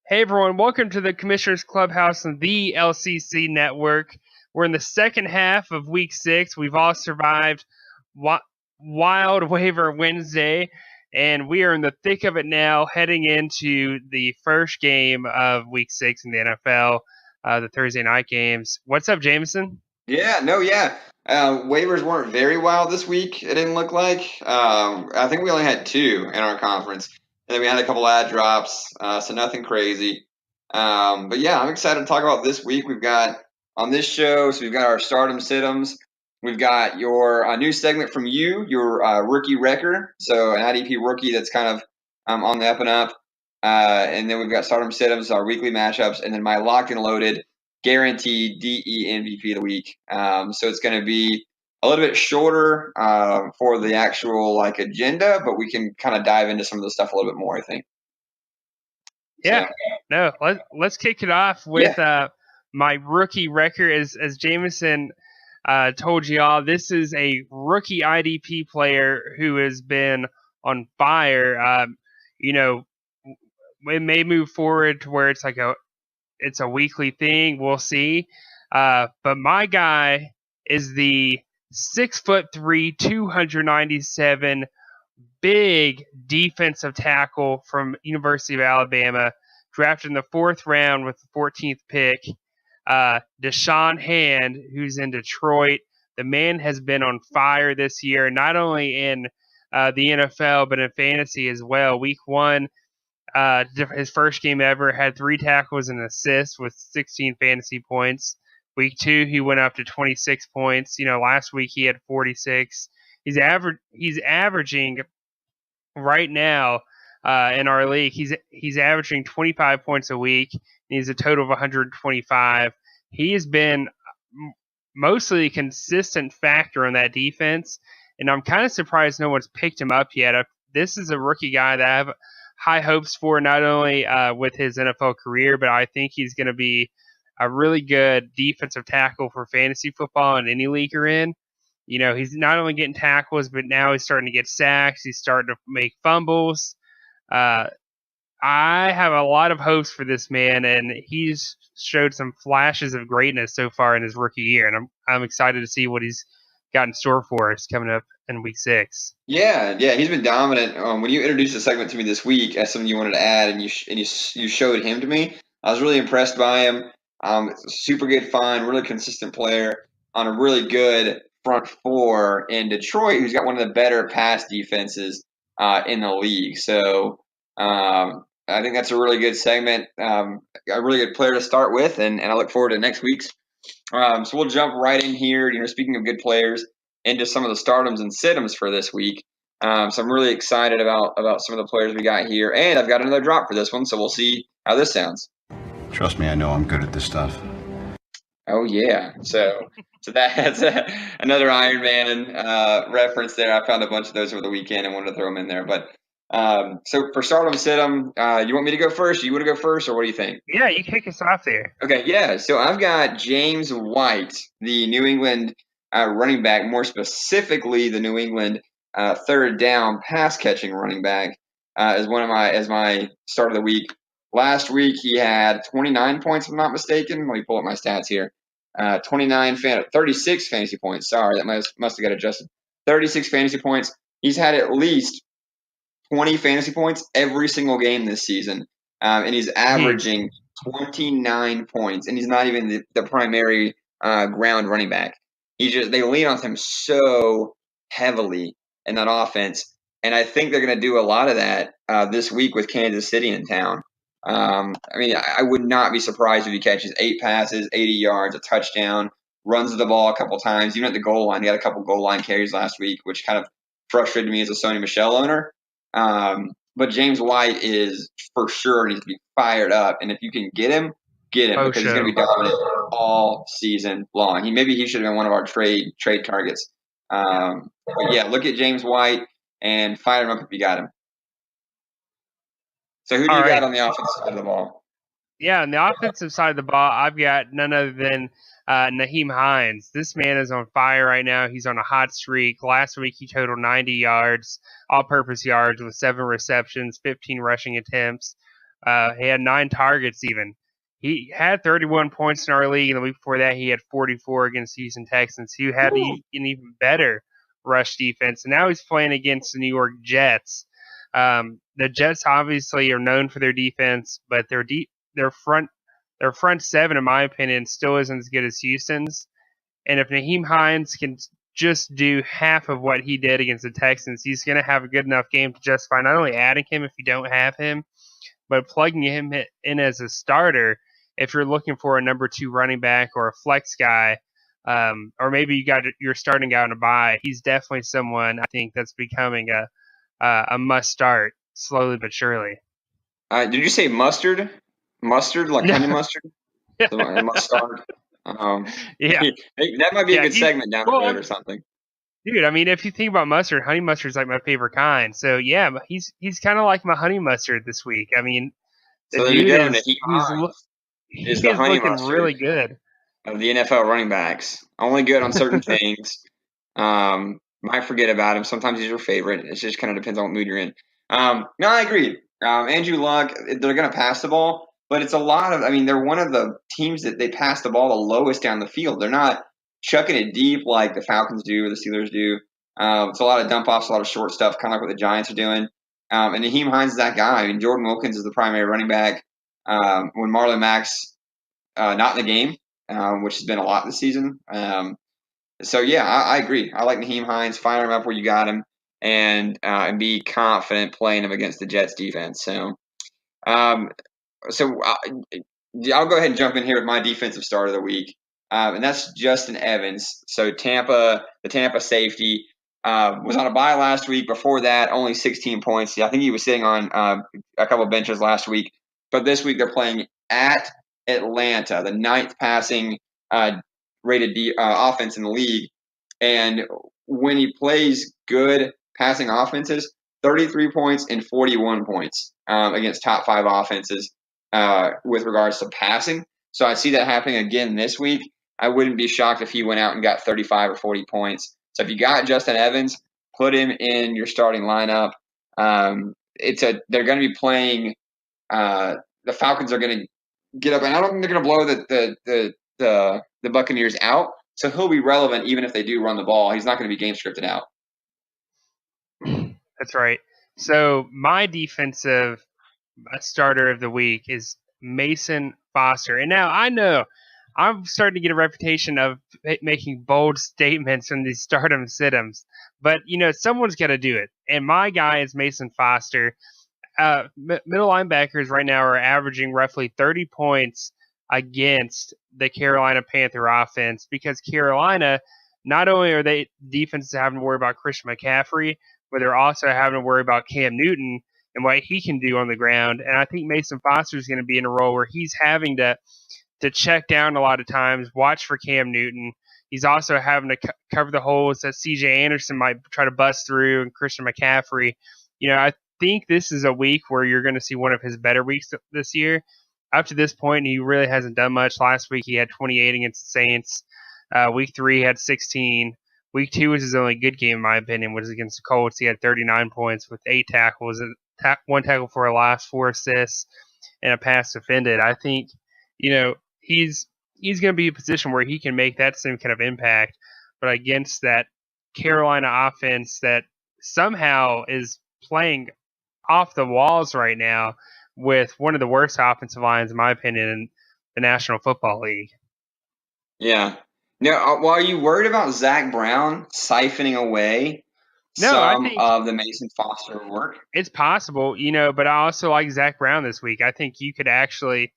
Hey everyone, welcome to the Commissioner's Clubhouse and the LCC Network. We're in the second half of Week 6. We've all survived Wild Waiver Wednesday, and we are in the thick of it now, heading into the first game of Week 6 in the NFL, the Thursday night games. What's up, Jamison? Waivers weren't very wild this week, it didn't look like. I think we only had 2 in our conference. And then we had a couple ad drops, so nothing crazy. But yeah, I'm excited to talk about this week. We've got on this show, so we've got our stardom situms. We've got your new segment from you, your rookie wrecker. So an IDP rookie that's kind of on the up and up. And then we've got stardom situms, our weekly matchups, and then my locked and loaded guaranteed DE MVP of the week. So it's going to be a little bit shorter for the actual agenda, but we can kind of dive into some of the stuff a little bit more, I think. Yeah, no, let's kick it off with my rookie record. As Jamison told you all, this is a rookie IDP player who has been on fire. It may move forward to where it's a weekly thing. We'll see. But my guy is the 6'3", 297 big defensive tackle from University of Alabama, drafted in the 4th round with the 14th pick. Deshaun Hand, who's in Detroit. The man has been on fire this year, not only in the NFL, but in fantasy as well. Week 1, his first game ever, had 3 tackles and assists with 16 fantasy points. Week 2, he went up to 26 points. Last week he had 46. He's averaging right now in our league. He's averaging 25 points a week. And he's a total of 125. He has been mostly a consistent factor on that defense, and I'm kind of surprised no one's picked him up yet. This is a rookie guy that I have high hopes for, not only with his NFL career, but I think he's going to be a really good defensive tackle for fantasy football in any league you're in. He's not only getting tackles, but now he's starting to get sacks. He's starting to make fumbles. I have a lot of hopes for this man, and he's showed some flashes of greatness so far in his rookie year, and I'm excited to see what he's got in store for us coming up in Week 6. Yeah, he's been dominant. When you introduced the segment to me this week as something you wanted to add, and you showed him to me, I was really impressed by him. Super good find, really consistent player on a really good front 4 in Detroit, who's got one of the better pass defenses in the league. So I think that's a really good segment, a really good player to start with, and I look forward to next week's. So we'll jump right in here. Speaking of good players, into some of the stardoms and situms for this week. So I'm really excited about some of the players we got here, and I've got another drop for this one, so we'll see how this sounds. Trust me, I know I'm good at this stuff. Oh yeah, so that's another Iron Man reference there. I found a bunch of those over the weekend and wanted to throw them in there. But so for stardom situm, you want me to go first? You want to go first, or what do you think? Yeah, you kick us off there. Okay, yeah. So I've got James White, the New England running back, more specifically the New England third down pass catching running back, as my start of the week. Last week he had 29 points, if I'm not mistaken. Let me pull up my stats here. 36 fantasy points. Sorry, that must have got adjusted. 36 fantasy points. He's had at least 20 fantasy points every single game this season, and he's averaging 29 points, and he's not even the primary ground running back. They lean on him so heavily in that offense, and I think they're going to do a lot of that this week with Kansas City in town. I would not be surprised if he catches 8 passes, 80 yards, a touchdown, runs the ball a couple times, even at the goal line. He had a couple goal line carries last week, which kind of frustrated me as a Sony Michel owner. But James White is for sure needs to be fired up, and if you can get him because he's going to be dominant all season long. He should have been one of our trade targets. But yeah, look at James White and fire him up if you got him. So who do you got on the offensive side of the ball? Yeah, on the offensive side of the ball, I've got none other than Nyheim Hines. This man is on fire right now. He's on a hot streak. Last week he totaled 90 yards, all-purpose yards with 7 receptions, 15 rushing attempts. He had 9 targets even. He had 31 points in our league, and the week before that he had 44 against the Houston Texans, who have an even better rush defense. And now he's playing against the New York Jets. The Jets obviously are known for their defense, but their front seven, in my opinion, still isn't as good as Houston's. And if Nyheim Hines can just do half of what he did against the Texans, he's going to have a good enough game to justify not only adding him if you don't have him, but plugging him in as a starter if you're looking for a number 2 running back or a flex guy, or maybe you got your starting guy on a bye. He's definitely someone I think that's becoming a must start slowly but surely. Did you say mustard? Mustard, like honey mustard? A must start. Yeah, that might be a good segment down the road or something. Dude, I mean, if you think about mustard, honey mustard is like my favorite kind. So yeah, he's kind of like my honey mustard this week. I mean, so there you go. He's the honey looking mustard really good of the NFL running backs. Only good on certain things. Might forget about him. Sometimes he's your favorite. It just kind of depends on what mood you're in. No, I agree. Andrew Luck, they're going to pass the ball, but it's a lot of. I mean, they're one of the teams that they pass the ball the lowest down the field. They're not chucking it deep like the Falcons do or the Steelers do. It's a lot of dump offs, a lot of short stuff, kind of like what the Giants are doing. And Nyheim Hines is that guy. I mean, Jordan Wilkins is the primary running back. When Marlon Mack's not in the game, which has been a lot this season. So yeah, I agree. I like Nyheim Hines. Fire him up where you got him, and be confident playing him against the Jets defense. So, I'll go ahead and jump in here with my defensive start of the week, and that's Justin Evans. So the Tampa safety, was on a bye last week. Before that, only 16 points. I think he was sitting on a couple of benches last week, but this week they're playing at Atlanta, the 9th passing rated offense in the league. And when he plays good passing offenses, 33 points and 41 points against top 5 offenses with regards to passing. So I see that happening again this week. I wouldn't be shocked if he went out and got 35 or 40 points. So if you got Justin Evans, put him in your starting lineup. They're going to be playing. The Falcons are going to get up, and I don't think they're going to blow the Buccaneers out. So he'll be relevant even if they do run the ball. He's not going to be game scripted out. That's right. So my defensive starter of the week is Mason Foster. And now I know I'm starting to get a reputation of making bold statements in these stardom sit-ems, but someone's got to do it. And my guy is Mason Foster. Middle linebackers right now are averaging roughly 30 points against the Carolina Panther offense because Carolina, not only are they defenses having to worry about Christian McCaffrey, but they're also having to worry about Cam Newton and what he can do on the ground. And I think Mason Foster is going to be in a role where he's having to check down a lot of times, watch for Cam Newton. He's also having to cover the holes that C.J. Anderson might try to bust through and Christian McCaffrey. I think this is a week where you're going to see one of his better weeks this year. Up to this point, he really hasn't done much. Last week, he had 28 against the Saints. Week 3, he had 16. Week 2 was his only good game, in my opinion, was against the Colts. He had 39 points with 8 tackles, 1 tackle for a loss, 4 assists, and a pass defended. I think, he's going to be in a position where he can make that same kind of impact, but against that Carolina offense that somehow is playing off the walls right now with one of the worst offensive lines, in my opinion, in the National Football League. Yeah. Now, are you worried about Zach Brown siphoning away some of the Mason Foster work? It's possible, but I also like Zach Brown this week. I think you could actually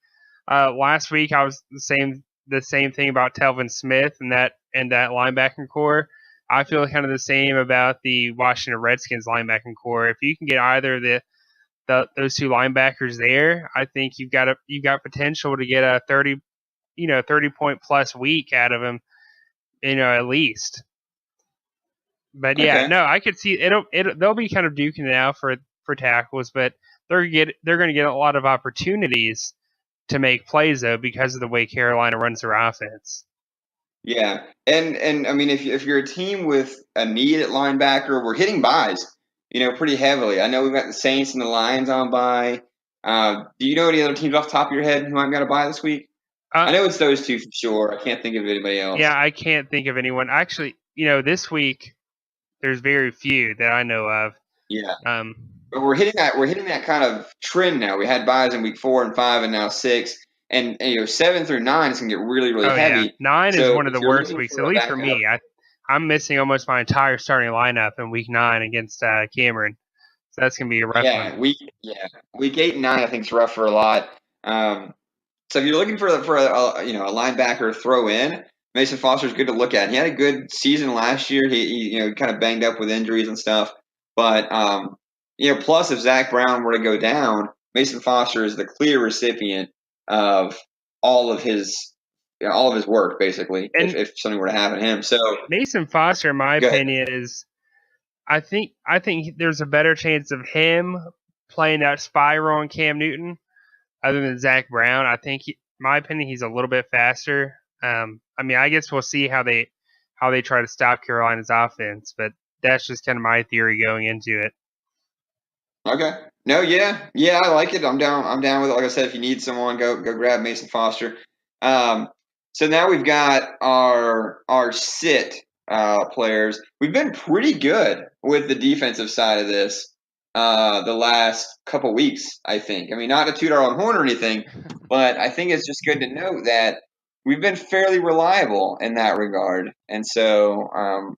last week I was saying the same thing about Telvin Smith and that linebacking core. I feel kind of the same about the Washington Redskins linebacking core. If you can get either those 2 linebackers there, I think you've got potential to get a 30 point plus week out of him, at least. But yeah, okay. No, I could see they'll be kind of duking it out for tackles, but they're going to get a lot of opportunities to make plays though because of the way Carolina runs their offense. Yeah, and I mean if you're a team with a need at linebacker, we're hitting buys, pretty heavily. I know we've got the Saints and the Lions on bye. Do you know any other teams off the top of your head who might be able to buy this week? I know it's those two for sure. I can't think of anybody else. Yeah, I can't think of anyone. Actually, this week there's very few that I know of. Yeah. But we're hitting that kind of trend now. We had buys in week 4 and 5 and now 6. And 7 through 9 is gonna get really, really heavy. Yeah. 9 is one of the worst weeks, at least for me. I'm missing almost my entire starting lineup in week 9 against Cameron. So that's gonna be a rough one. Week 8 and 9 I think is rough for a lot. So if you're looking for a linebacker throw in, Mason Foster is good to look at. He had a good season last year. He kind of banged up with injuries and stuff, but plus if Zach Brown were to go down, Mason Foster is the clear recipient of all of his work basically. If something were to happen to him, so Mason Foster, in my opinion, is I think there's a better chance of him playing that spiral on Cam Newton other than Zach Brown. I think, in my opinion, he's a little bit faster. I guess we'll see how they try to stop Carolina's offense, but that's just kind of my theory going into it. Okay. No, yeah, I like it. I'm down with it. Like I said, if you need someone, go grab Mason Foster. So now we've got our sit players. We've been pretty good with the defensive side of this the last couple weeks, I think. I mean, not to toot our own horn or anything, but I think it's just good to note that we've been fairly reliable in that regard. And so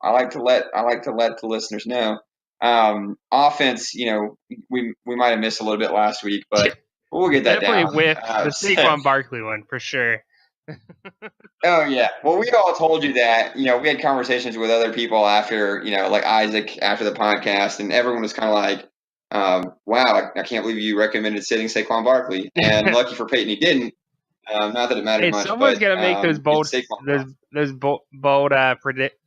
I like to let the listeners know. Offense, we might have missed a little bit last week, but we'll get that definitely down. With the Saquon Barkley one for sure. Oh yeah. Well, we all told you that. We had conversations with other people after, like Isaac after the podcast, and everyone was kind of like, "Wow, I can't believe you recommended sitting Saquon Barkley." And lucky for Peyton, he didn't. Not that it mattered much. Someone's got to make those bold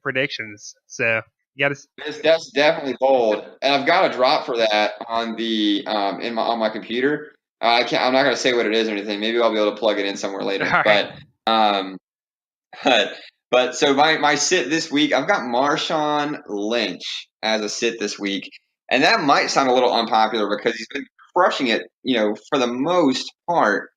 predictions. So you got to. That's definitely bold, and I've got a drop for that on the on my computer. I'm not going to say what it is or anything. Maybe I'll be able to plug it in somewhere later. Right. But so my sit this week, I've got Marshawn Lynch as a sit this week, and that might sound a little unpopular because he's been crushing it, for the most part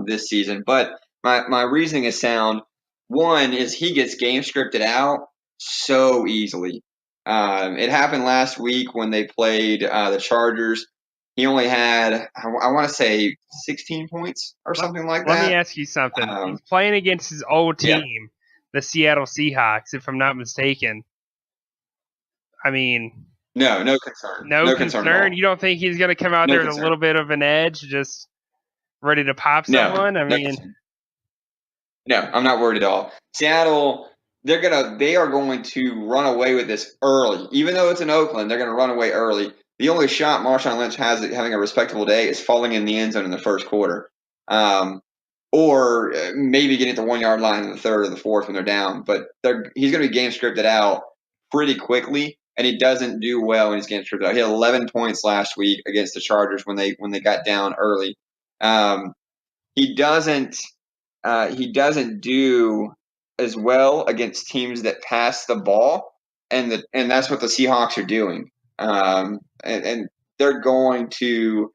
this season. But my reasoning is sound. One is he gets game scripted out so easily. It happened last week when they played the Chargers. He only had, I want to say, 16 points or something like that. Let me ask you something. He's playing against his old team, the Seattle Seahawks, if I'm not mistaken. I mean, no concern. No concern. You don't think he's going to come out there with a little bit of an edge, just ready to pop someone? No, I'm not worried at all. Seattle, they are going to run away with this early. Even though it's in Oakland, they're going to run away early. The only shot Marshawn Lynch has at having a respectable day is falling in the end zone in the first quarter. Or maybe getting to the 1 yard line in the third or the fourth when they're down. But he's going to be game scripted out pretty quickly, and he doesn't do well when he's game scripted out. He had 11 points last week against the Chargers when they got down early. He doesn't do as well against teams that pass the ball, and that's what the Seahawks are doing. And they're going to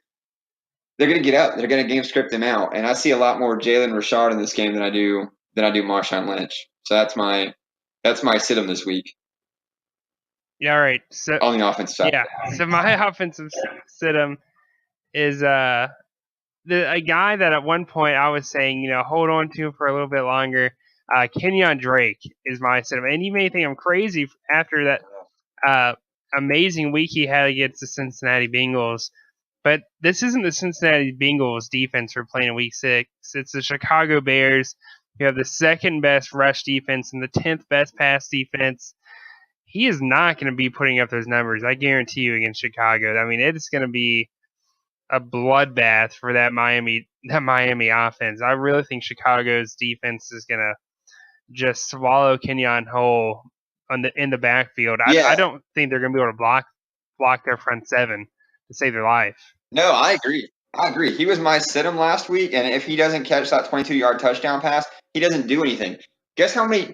get up. They're going to game script him out. And I see a lot more Jalen Richard in this game than I do Marshawn Lynch. So that's my sit him this week. Yeah, all right. So on the offensive side. Yeah. So my offensive sit him is a guy that at one point I was saying, hold on to him for a little bit longer. Kenyon Drake is my sit him. And you may think I'm crazy after that amazing week he had against the Cincinnati Bengals. But this isn't the Cincinnati Bengals defense we're playing in week 6. It's the Chicago Bears, who have the second best rush defense and the 10th best pass defense. He is not going to be putting up those numbers, I guarantee you, against Chicago. I mean, it's going to be a bloodbath for that Miami offense. I really think Chicago's defense is going to just swallow Kenyon whole in the backfield. Yeah. I don't think they're going to be able to block their front seven to save their life. No, I agree. He was my sit-em last week, and if he doesn't catch that 22-yard touchdown pass, he doesn't do anything. Guess how many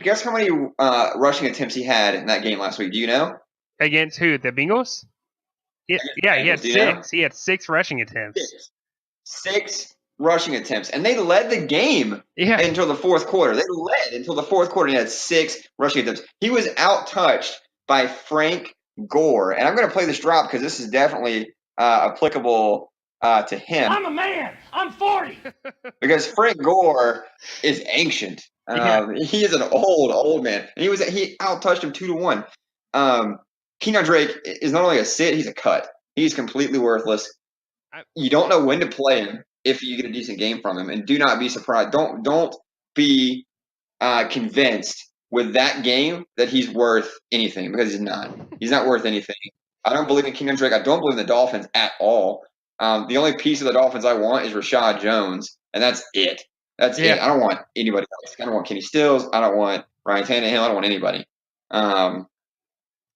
rushing attempts he had in that game last week? Do you know? Against who? The Bengals? Yeah, he had 6. He had 6 rushing attempts. 6 rushing attempts, and they led the game until the fourth quarter. They led until the fourth quarter. And he had 6 rushing attempts. He was out-touched by Frank Gore, and I'm going to play this drop because this is definitely applicable to him. I'm a man. I'm 40. Because Frank Gore is ancient. He is an old man, and he out-touched him 2-1. Kenyon Drake is not only a sit, he's a cut. He's completely worthless. You don't know when to play him if you get a decent game from him, and do not be surprised. Don't be convinced with that game that he's worth anything, because he's not. He's not worth anything. I don't believe in Kenyon Drake. I don't believe in the Dolphins at all. The only piece of the Dolphins I want is Rashad Jones, and that's it. That's it. I don't want anybody else. I don't want Kenny Stills. I don't want Ryan Tannehill. I don't want anybody.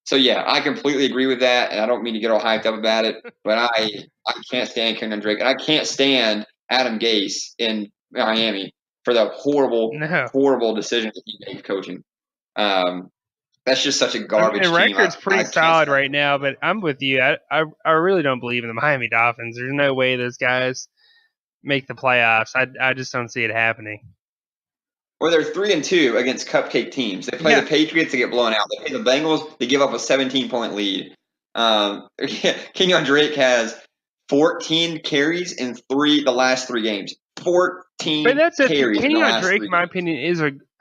So, yeah, I completely agree with that, and I don't mean to get all hyped up about it, but I can't stand Kenyon Drake, and I can't stand Adam Gase in Miami for the horrible decision that he made coaching. That's just such a garbage team. The record's pretty solid right now, but I'm with you. I really don't believe in the Miami Dolphins. There's no way those guys make the playoffs. I just don't see it happening. Well, they're 3-2 against cupcake teams. They play the Patriots to get blown out. They play the Bengals to give up a 17-point lead. Kenyon Drake has 14 carries in the last 3 games. 14 but that's carries. Kenyon Drake, in my opinion,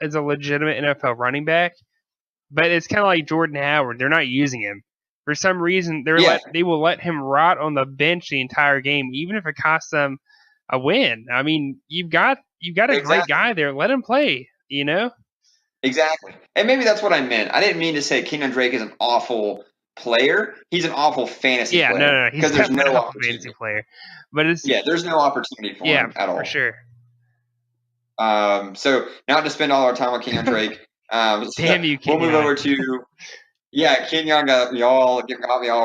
is a legitimate NFL running back. But it's kind of like Jordan Howard. They're not using him. For some reason, they will let him rot on the bench the entire game, even if it costs them a win. I mean, you've got a great guy there. Let him play, you know? Exactly. And maybe that's what I meant. I didn't mean to say Kenyon Drake is an awful player. He's an awful fantasy player. No. He's there's no awful fantasy player. But there's no opportunity for him at all. For sure. So not to spend all our time on Kenyon Drake. Damn you, Kenyon. We'll move over to Kenyon got me all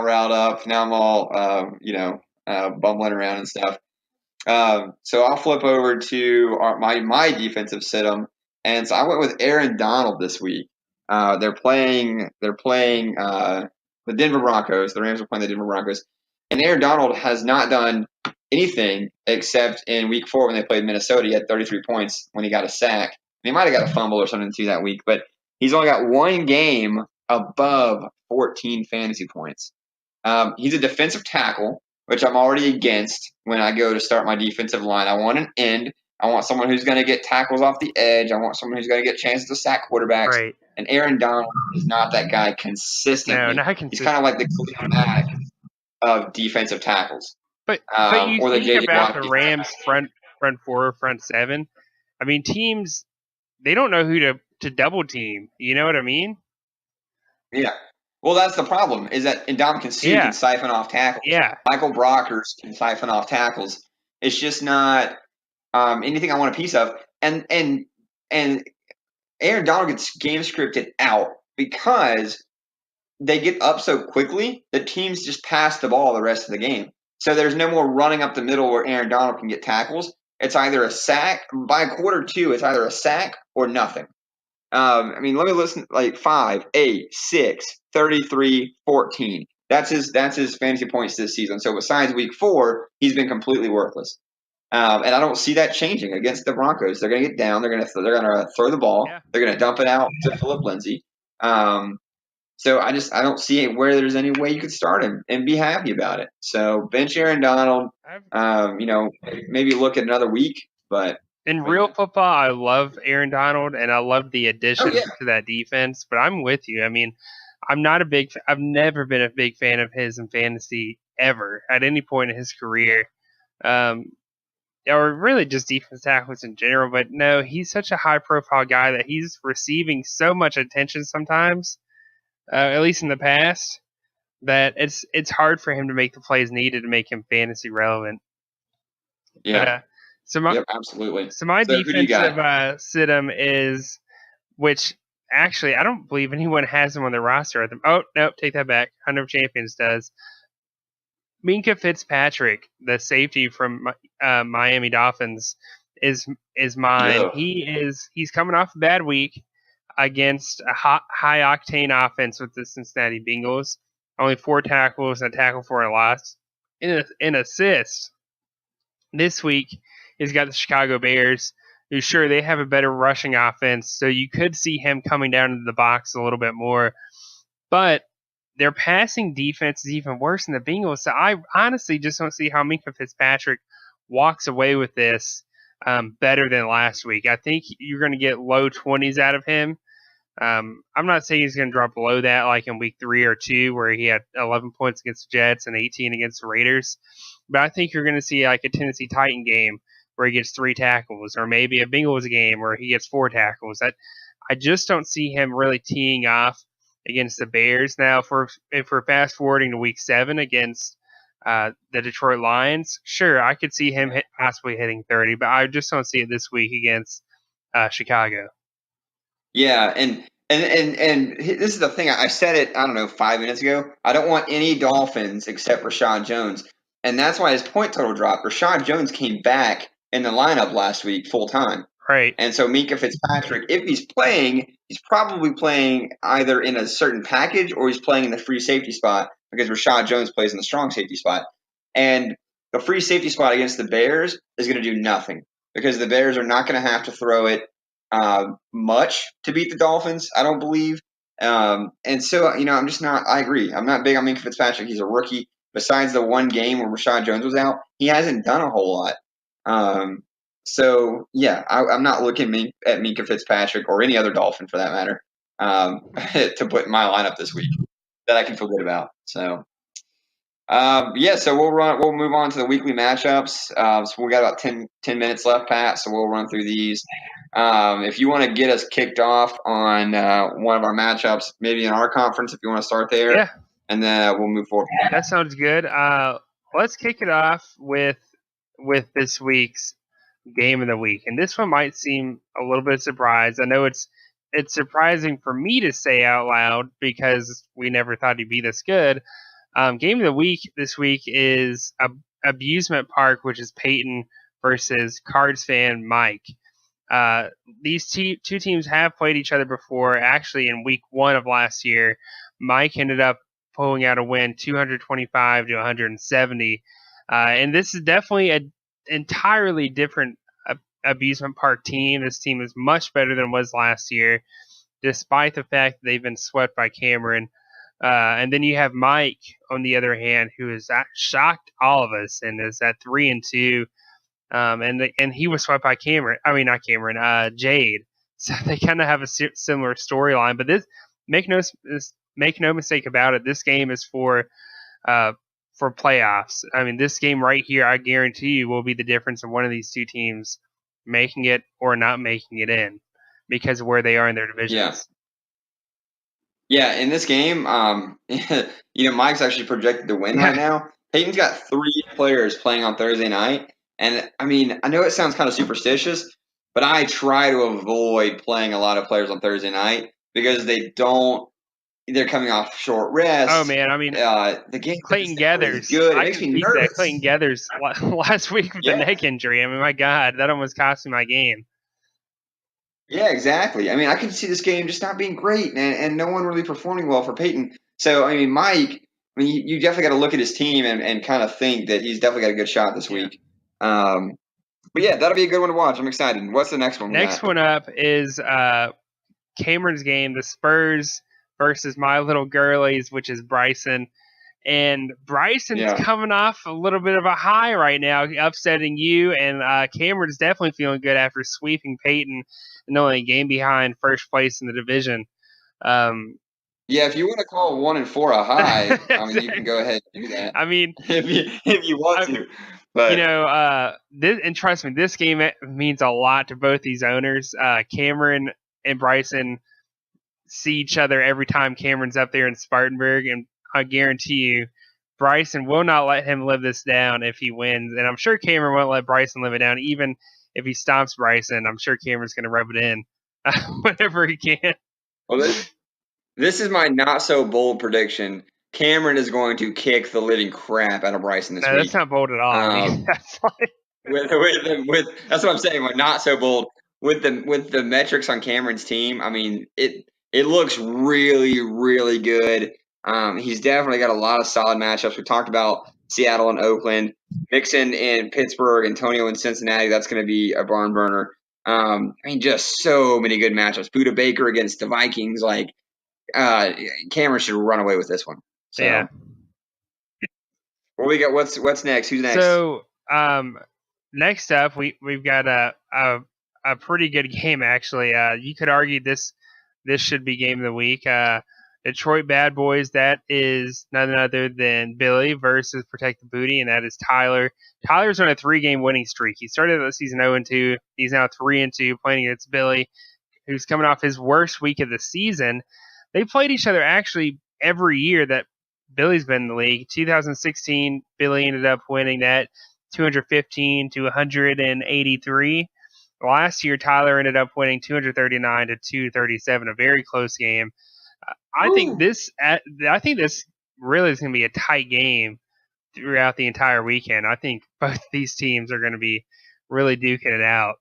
riled up. Now I'm all bumbling around and stuff. So I'll flip over to my defensive sit-em, and so I went with Aaron Donald this week. They're playing the Denver Broncos. The Rams are playing the Denver Broncos, and Aaron Donald has not done anything except in week 4 when they played Minnesota. He had 33 points when he got a sack. He might have got a fumble or something too that week, but he's only got 1 game above 14 fantasy points. He's a defensive tackle, which I'm already against when I go to start my defensive line. I want an end. I want someone who's going to get tackles off the edge. I want someone who's going to get chances to sack quarterbacks. Right. And Aaron Donald is not that guy consistently. No, not consistently. He's kind of like the Khalil Mack of defensive tackles. But you think about the Rams front 4, front 7. I mean, teams, they don't know who to double team. You know what I mean? Yeah. Well, that's the problem, is that Ndamukong Suh can siphon off tackles. Yeah. Michael Brockers can siphon off tackles. It's just not anything I want a piece of. And Aaron Donald gets game scripted out because they get up so quickly that teams just pass the ball the rest of the game. So there's no more running up the middle where Aaron Donald can get tackles. It's either a sack. By quarter 2, it's either a sack or nothing. Let me listen. 5, 8, 6, 33, 14. That's his fantasy points this season. So besides week 4, he's been completely worthless. And I don't see that changing against the Broncos. They're going to get down. They're going to throw the ball. Yeah. They're going to dump it out to Phillip Lindsay. So I don't see where there's any way you could start him and be happy about it. So bench Aaron Donald. Maybe look at another week. But in real football, I love Aaron Donald and I love the addition to that defense. But I'm with you. I mean, I've never been a big fan of his in fantasy ever at any point in his career. Or really just defense tackles in general. But no, he's such a high-profile guy that he's receiving so much attention sometimes, at least in the past, that it's hard for him to make the plays needed to make him fantasy relevant. Yeah. Absolutely. So my defensive sit-em is, which actually I don't believe anyone has him on their roster. Oh, nope, take that back. Hunter of Champions does. Minkah Fitzpatrick, the safety from Miami Dolphins, is mine. Yeah. He's coming off a bad week against a high octane offense with the Cincinnati Bengals. Only 4 tackles, a tackle for a loss, in assist. This week, he's got the Chicago Bears, who sure they have a better rushing offense, so you could see him coming down into the box a little bit more. But their passing defense is even worse than the Bengals. So I honestly just don't see how Minkah Fitzpatrick walks away with this better than last week. I think you're going to get low 20s out of him. I'm not saying he's going to drop below that like in week 3 or 2 where he had 11 points against the Jets and 18 against the Raiders. But I think you're going to see like a Tennessee Titan game where he gets 3 tackles, or maybe a Bengals game where he gets 4 tackles. I just don't see him really teeing off against the Bears. Now, if we're fast forwarding to week 7 against the Detroit Lions, sure, I could see him possibly hitting 30, but I just don't see it this week against Chicago. Yeah, and this is the thing. I said it, I don't know, 5 minutes ago. I don't want any Dolphins except Rashad Jones. And that's why his point total dropped. Rashad Jones came back in the lineup last week full time. Right. And so Minkah Fitzpatrick, if he's playing, he's probably playing either in a certain package or he's playing in the free safety spot because Rashad Jones plays in the strong safety spot. And the free safety spot against the Bears is going to do nothing because the Bears are not going to have to throw it much to beat the Dolphins, I don't believe. And so, I'm just not – I agree. I'm not big on Minkah Fitzpatrick. He's a rookie. Besides the one game where Rashad Jones was out, he hasn't done a whole lot. So, yeah, I'm not looking at Minkah Fitzpatrick or any other Dolphin for that matter to put in my lineup this week that I can feel good about. So, so we'll move on to the weekly matchups. So we got about 10 minutes left, Pat, so we'll run through these. If you want to get us kicked off on one of our matchups, maybe in our conference, if you want to start there. Yeah. And then we'll move forward. That sounds good. Let's kick it off with this week's game of the week. And this one might seem a little bit surprised. I know it's surprising for me to say out loud because we never thought he'd be this good. Game of the week this week is Abusement Park, which is Peyton versus Cards fan Mike. These two teams have played each other before. Actually, in week 1 of last year, Mike ended up pulling out a win, 225 to 170. And this is definitely an entirely different Abusement Park team. This team is much better than it was last year, despite the fact that they've been swept by Cameron. And then you have Mike, on the other hand, who has shocked all of us and is at 3-2. And he was swept by Cameron. I mean, not Cameron, Jade. So they kind of have a similar storyline. But this, make no mistake about it, this game is for playoffs. I mean, this game right here, I guarantee you, will be the difference of one of these two teams making it or not making it in because of where they are in their divisions. Yeah, in this game, Mike's actually projected to win right now. Peyton's got 3 players playing on Thursday night. And, I mean, I know it sounds kind of superstitious, but I try to avoid playing a lot of players on Thursday night because they're coming off short rest. Oh, man, I mean, the game Clayton Gathers. Good. It makes me nervous. Clayton Gathers last week with the neck injury. I mean, my God, that almost cost me my game. Yeah, exactly. I mean, I could see this game just not being great and no one really performing well for Peyton. So, I mean, Mike, you definitely got to look at his team and kind of think that he's definitely got a good shot this week. But yeah, that'll be a good one to watch. I'm excited. What's the next one? Next one up is Cameron's game, the Spurs versus my little girlies, which is Bryson. And Bryson's coming off a little bit of a high right now, upsetting you. And Cameron's definitely feeling good after sweeping Peyton and only a game behind first place in the division. Yeah, if you want to call 1-4 a high, I mean, you can go ahead and do that. I mean, if you want to. But and trust me, this game means a lot to both these owners. Cameron and Bryson see each other every time Cameron's up there in Spartanburg, and I guarantee you, Bryson will not let him live this down if he wins. And I'm sure Cameron won't let Bryson live it down, even if he stomps Bryson. I'm sure Cameron's going to rub it in whenever he can. Well, this is my not so bold prediction. Cameron is going to kick the living crap out of Bryson this week. That's not bold at all. I mean, that's like... that's what I'm saying. But not so bold with the metrics on Cameron's team. I mean, it looks really, really good. He's definitely got a lot of solid matchups. We talked about Seattle and Oakland. Mixon in Pittsburgh, Antonio in Cincinnati. That's going to be a barn burner. Just so many good matchups. Buda Baker against the Vikings. Cameron should run away with this one. So, yeah. What we got? What's next? Who's next? So, next up, we've got a pretty good game actually. You could argue this should be game of the week. Detroit Bad Boys. That is none other than Billy versus Protect the Booty, and that is Tyler. Tyler's on a 3-game winning streak. He started the season 0-2. He's now 3-2, playing against Billy, who's coming off his worst week of the season. They played each other actually every year that Billy's been in the league. 2016, Billy ended up winning that 215 to 183. Last year, Tyler ended up winning 239 to 237, a very close game. I think this really is going to be a tight game throughout the entire weekend. I think both these teams are going to be really duking it out.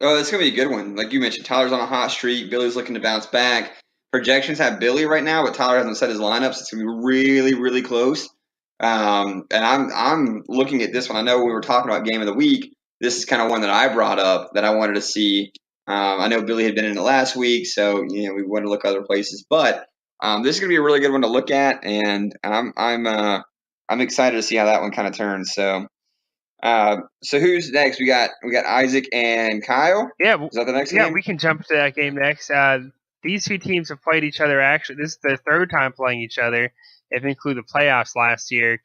Oh, it's going to be a good one. Like you mentioned, Tyler's on a hot streak. Billy's looking to bounce back. Projections have Billy right now, but Tyler hasn't set his lineups. It's going to be really, really close. And I'm looking at this one. I know we were talking about game of the week. This is kind of one that I brought up that I wanted to see. I know Billy had been in it last week, so we want to look other places. But this is going to be a really good one to look at, and I'm excited to see how that one kind of turns. So who's next? We got Isaac and Kyle. Yeah, is that the next game? Yeah, we can jump to that game next. These two teams have played each other. Actually, this is their third time playing each other, if you include the playoffs last year.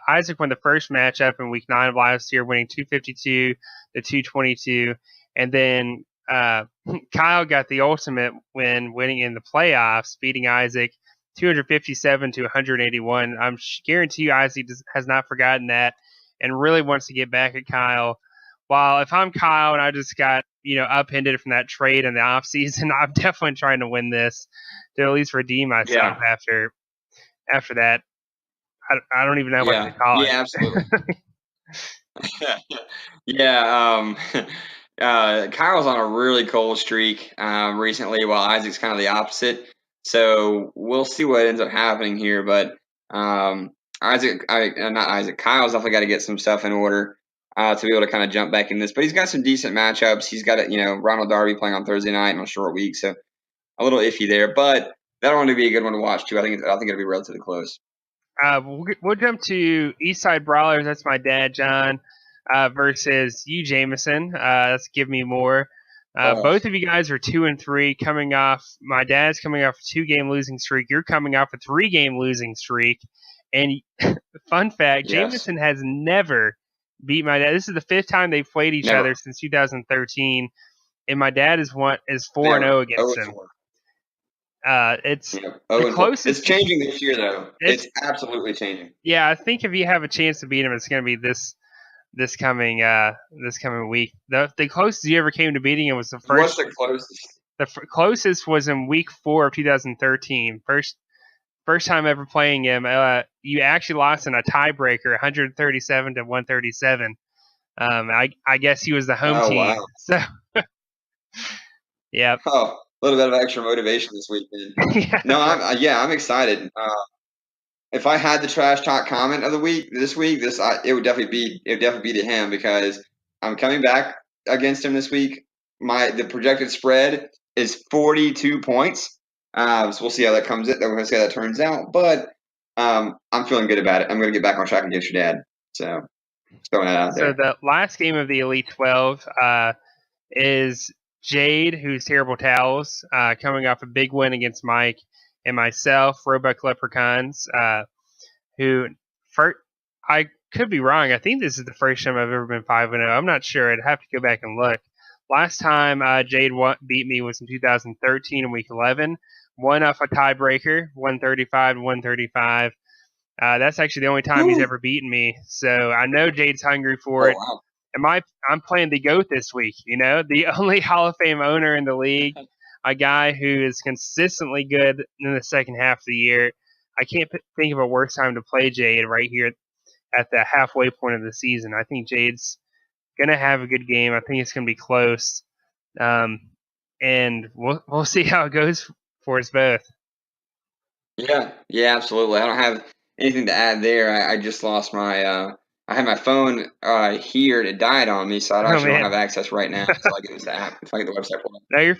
Isaac won the first matchup in Week 9 of last year, winning 252 to 222, and then Kyle got the ultimate win, winning in the playoffs, beating Isaac 257 to 181. I'm guarantee you Isaac has not forgotten that and really wants to get back at Kyle. While if I'm Kyle and I just got upended from that trade in the offseason, I'm definitely trying to win this to at least redeem myself after that. I don't even know what to call it. Yeah, absolutely. Kyle's on a really cold streak recently, while Isaac's kind of the opposite. So we'll see what ends up happening here. But Kyle's definitely got to get some stuff in order to be able to kind of jump back in this. But he's got some decent matchups. He's got Ronald Darby playing on Thursday night on a short week, so a little iffy there. But that'll want to be a good one to watch too. I think it'll be relatively close. We'll jump to Eastside Brawlers. That's my dad, John, versus you, Jamison. That's Give Me More. Both of you guys are 2-3, coming off. My dad's coming off a 2-game losing streak. You're coming off a 3-game losing streak. And fun fact, Jamison has never beat my dad. This is the 5th time they've played each other since 2013, and my dad is 4-0 against him. It's the closest. It's changing this year, though. It's absolutely changing. Yeah, I think if you have a chance to beat him, it's going to be this coming week. The closest you ever came to beating him was the first. What's the closest? The closest was in Week 4 of 2013. First time ever playing him. You actually lost in a tiebreaker, 137 to 137. I guess he was the home team. Wow. So, yeah. Oh. A little bit of extra motivation this weekend. I'm excited. If I had the trash talk comment of the week this week, it would definitely be to him, because I'm coming back against him this week. The projected spread is 42 points. So we'll see how that comes. We're going to see how that turns out. But I'm feeling good about it. I'm going to get back on track against your dad. So just throwing that out there. So the last game of the Elite 12 is Jade, who's Terrible Towels, coming off a big win against Mike, and myself, Roebuck Leprechauns, who, I could be wrong. I think this is the first time I've ever been 5-0. I'm not sure. I'd have to go back and look. Last time Jade beat me was in 2013 in Week 11. Won off a tiebreaker, 135 to 135. That's actually the only time he's ever beaten me. So I know Jade's hungry for it. Wow. I'm playing the GOAT this week, the only Hall of Fame owner in the league, a guy who is consistently good in the second half of the year. I can't think of a worse time to play Jade right here at the halfway point of the season. I think Jade's going to have a good game. I think it's going to be close. And we'll see how it goes for us both. Yeah, absolutely. I don't have anything to add there. I just lost my I had my phone here and it died on me, so I actually don't have access right now until I get this app. If I get the website pulled up. No, you're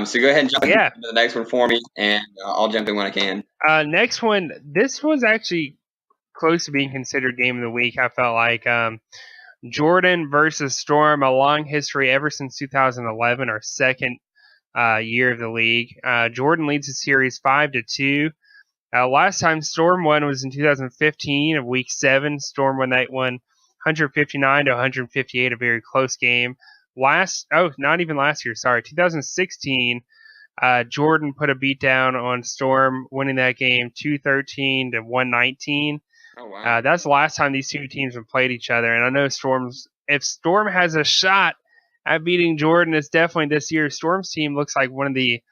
so go ahead and jump into the next one for me, and I'll jump in when I can. Next one, this was actually close to being considered game of the week. I felt like Jordan versus Storm, a long history ever since 2011, our second year of the league. Jordan leads the series 5-2. Last time Storm won was in 2015 of Week 7. Storm won that one 159-158, a very close game. Not even last year, sorry. 2016, Jordan put a beat down on Storm, winning that game 213-119. Oh, wow. That's the last time these two teams have played each other. And I know if Storm has a shot at beating Jordan, it's definitely this year. Storm's team looks like one of the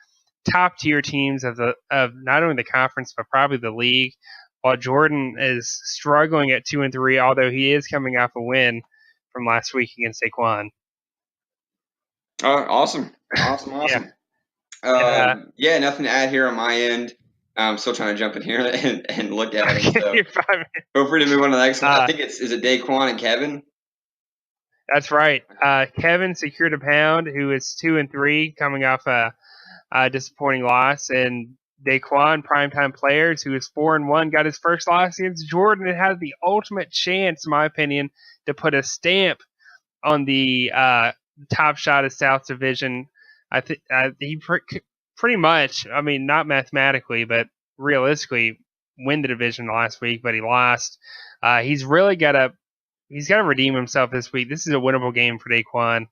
top tier teams of not only the conference but probably the league, while Jordan is struggling at 2-3, although he is coming off a win from last week against Daquan. Awesome. Yeah, nothing to add here on my end. I'm still trying to jump in here and look at it. So feel free to move on to the next one. I think is it Daquan and Kevin? That's right. Kevin secured a pound, who is 2-3, coming off a disappointing loss, and Daquan, primetime players, who is 4-1, got his first loss against Jordan. It had the ultimate chance, in my opinion, to put a stamp on the top shot of South Division. I think he pretty much, I mean, not mathematically, but realistically, win the division last week, but he lost. He's really got to redeem himself this week. This is a winnable game for Daquan.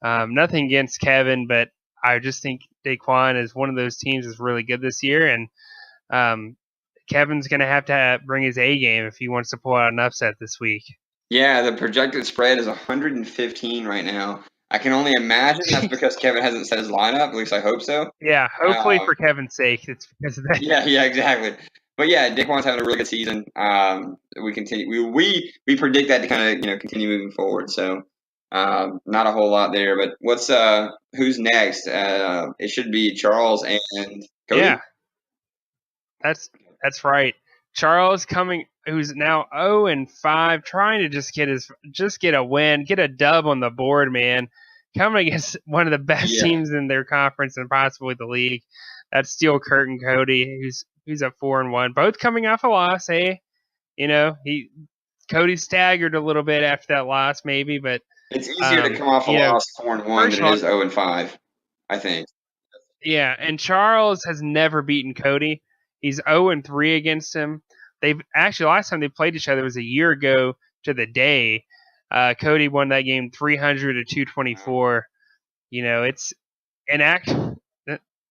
Nothing against Kevin, but I just think Daquan is one of those teams that's really good this year, and Kevin's going to have bring his A game if he wants to pull out an upset this week. Yeah, the projected spread is 115 right now. I can only imagine that's because Kevin hasn't set his lineup. At least I hope so. Yeah, hopefully for Kevin's sake, it's because of that. Yeah, exactly. But yeah, Daquan's having a really good season. We continue. We predict that to kind of continue moving forward. So not a whole lot there. But who's next? It should be Charles and Cody. Yeah, that's right. Charles who's now 0-5, trying to just get a win, get a dub on the board, man. Coming against one of the best teams in their conference and possibly the league. That's Steel Curtain Cody, who's at 4-1, both coming off a loss. Hey, Cody staggered a little bit after that loss, maybe, but it's easier to come off a loss 4-1 than it is 0-5, I think. Yeah, and Charles has never beaten Cody. He's 0-3 against him. They've actually, last time they played each other was a year ago to the day. Cody won that game 300-224.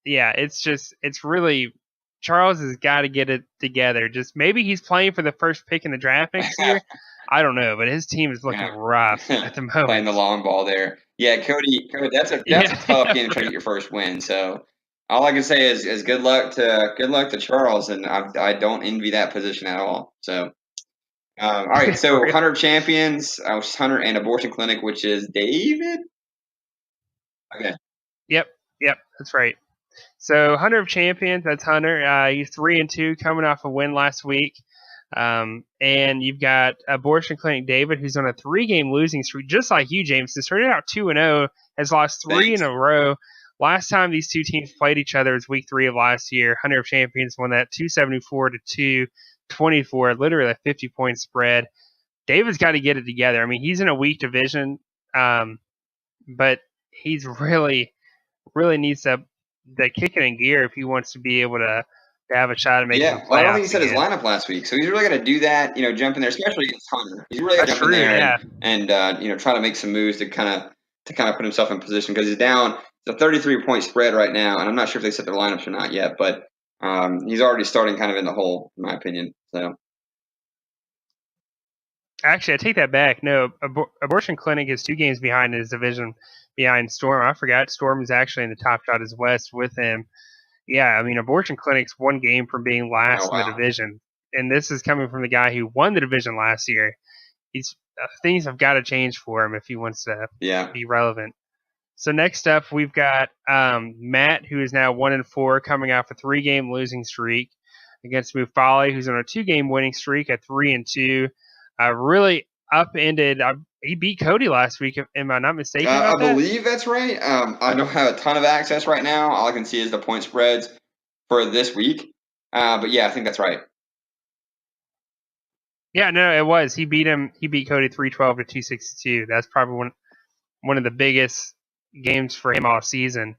It's really, Charles has got to get it together. Just maybe he's playing for the first pick in the draft next year. I don't know, but his team is looking rough at the moment. Playing the long ball there. Yeah, Cody, that's a tough game to try to get your first win. So all I can say is good luck to Charles, and I don't envy that position at all. So all right, so Hunter of Champions, Hunter and Abortion Clinic, which is David. Okay. Yep, that's right. So Hunter of Champions, that's Hunter. He's 3-2, coming off a win last week. And you've got Abortion Clinic David, who's on a 3-game losing streak, just like you, Jamison. Started out 2-0, has lost 3 in a row. Last time these two teams played each other was Week 3 of last year. Hunter of Champions won that 274-224, literally a 50-point spread. David's got to get it together. I mean, he's in a weak division, but he's really needs to kick it in gear if he wants to be able to have a shot at making the playoffs. Well, I don't think he set his lineup last week, so he's really got to do that. Jump in there, especially against Hunter. He's really got to jump in there and try to make some moves to kind of put himself in position, because he's down. It's a 33-point spread right now, and I'm not sure if they set their lineups or not yet, but he's already starting kind of in the hole, in my opinion. So. Actually, I take that back. No, Abortion Clinic is 2 games behind in his division, behind Storm. I forgot Storm is actually in the top shot as West with him. Yeah, I mean, Abortion Clinic's 1 game from being last in the division, and this is coming from the guy who won the division last year. Things have got to change for him if he wants to be relevant. So next up, we've got Matt, who is now 1-4, coming off a 3-game losing streak. against Mufali, who's on a 2-game winning streak at 3-2. Really upended. He beat Cody last week. Am I not mistaken about I that? believe that's right. I don't have a ton of access right now. All I can see is the point spreads for this week. But yeah, I think that's right. Yeah, no, it was. He beat him. He beat Cody 312 to 262. That's probably one of the biggest games for him all season.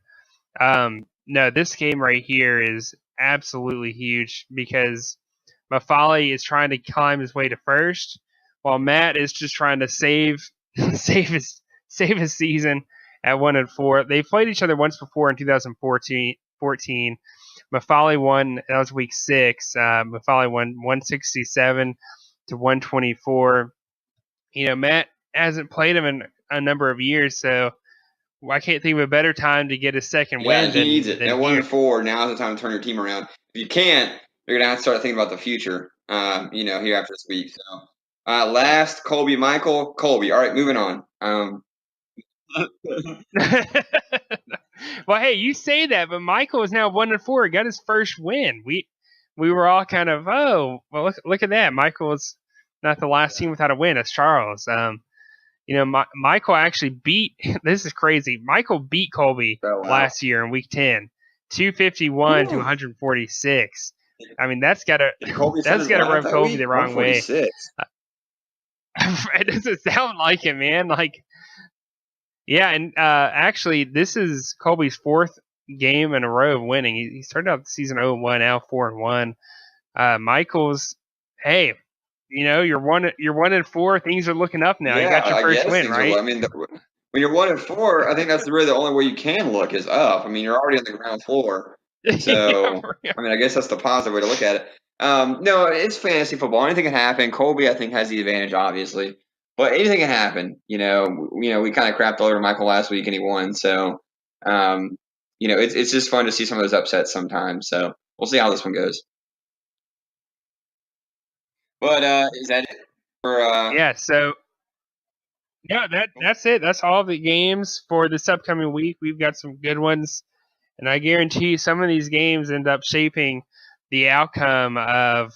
No, this game right here is absolutely huge because Mafali is trying to climb his way to first, while Matt is just trying to save his season at 1-4. They played each other once before in 2014. Mafali won. That was week 6. Mafali won 167 to 124. Matt hasn't played him in a number of years, so I can't think of a better time to get a second win. He needs it. At here. 1-4, now is the time to turn your team around. If you can't, you're gonna have to start thinking about the future. Here after this week. So, last Colby Michael. Colby. All right, moving on. Well, hey, you say that, but Michael is now 1-4. He got his first win. We were all kind of, oh, well, look at that. Michael is not the last team without a win. It's Charles. Michael actually beat. This is crazy. Michael beat Colby last year in week 10, 251 to 146. I mean, that's got to rub Colby the wrong way. It doesn't sound like it, man. Like, yeah, and actually, this is Colby's 4th game in a row of winning. He started out the season 0-1, now 4-1. Michael's, hey, you're 1-4. Things are looking up now. Yeah, you got your first win, right? When you're 1-4, I think that's really the only way you can look is up. I mean, you're already on the ground floor. So, yeah. I mean, I guess that's the positive way to look at it. No, it's fantasy football. Anything can happen. Colby, I think, has the advantage, obviously. But anything can happen. We kind of crapped all over Michael last week and he won. So, it's just fun to see some of those upsets sometimes. So we'll see how this one goes. But is that it for? Yeah. So. Yeah, that's it. That's all the games for this upcoming week. We've got some good ones, and I guarantee some of these games end up shaping the outcome of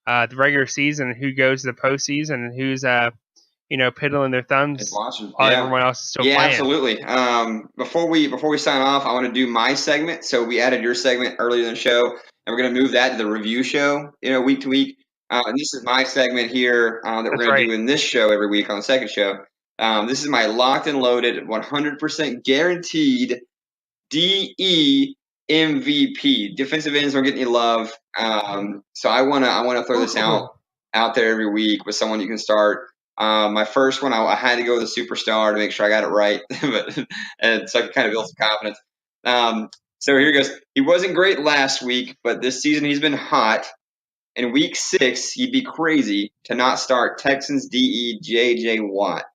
the regular season, who goes to the postseason, and who's piddling their thumbs while everyone else is still playing. Yeah, absolutely. Before we sign off, I want to do my segment. So we added your segment earlier in the show, and we're going to move that to the review show, week to week. And this is my segment here that we're going to do in this show every week on the second show. This is my locked and loaded, 100% guaranteed DE MVP. Defensive ends don't get any love. So I wanna throw this out there every week with someone you can start. My first one, I had to go with a superstar to make sure I got it right, and so I could kind of build some confidence. So here goes. He wasn't great last week, but this season he's been hot. In week 6, he'd be crazy to not start Texans DE J.J. Watt.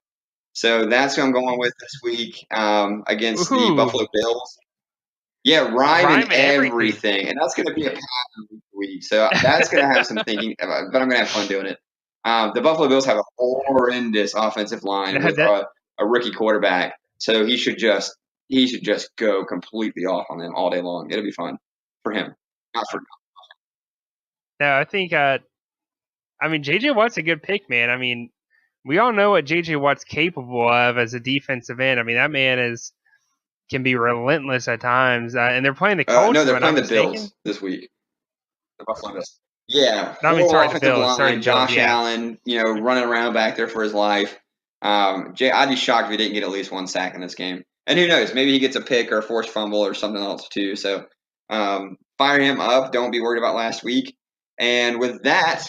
So that's who I'm going with this week against the Buffalo Bills. Yeah, rhyme and everything. And that's going to be a pattern week. So that's going to have some thinking, but I'm going to have fun doing it. The Buffalo Bills have a horrendous offensive line with a rookie quarterback. So he should just go completely off on them all day long. It'll be fun for him, not for me. No, I think, J.J. Watt's a good pick, man. I mean, we all know what J.J. Watt's capable of as a defensive end. I mean, that man can be relentless at times. And they're playing the Colts. No, they're playing the Bills this week. The Buffalo Bills. Yeah, the Bills. Line, Josh Allen, running around back there for his life. I'd be shocked if he didn't get at least one sack in this game. And who knows? Maybe he gets a pick or a forced fumble or something else too. So fire him up. Don't be worried about last week. And with that,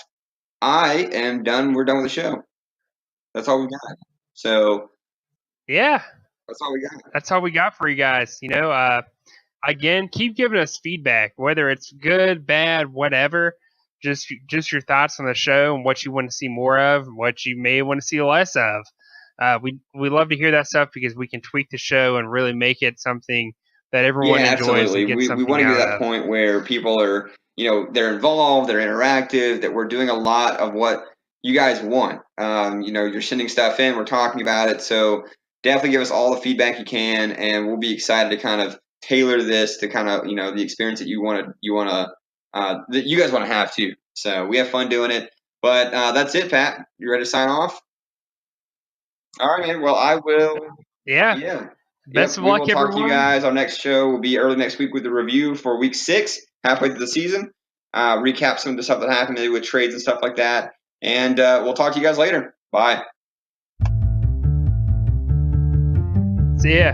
I am done. We're done with the show. That's all we got. So, yeah, that's all we got. That's all we got for you guys. Again, keep giving us feedback, whether it's good, bad, whatever. Just your thoughts on the show and what you want to see more of, what you may want to see less of. We love to hear that stuff because we can tweak the show and really make it something that everyone enjoys. Absolutely. We want to get to that point where people are, they're involved, they're interactive, that we're doing a lot of what you guys want. You're sending stuff in, we're talking about it. So definitely give us all the feedback you can, and we'll be excited to kind of tailor this to kind of, the experience that you want to that you guys want to have too. So we have fun doing it. But that's it, Pat. You ready to sign off? All right, man. Well, I will. Yeah. Yeah. Best of we luck, will talk everyone. to you guys. Our next show will be early next week with the review for week 6, halfway through the season. Recap some of the stuff that happened, maybe with trades and stuff like that. And we'll talk to you guys later. Bye. See ya.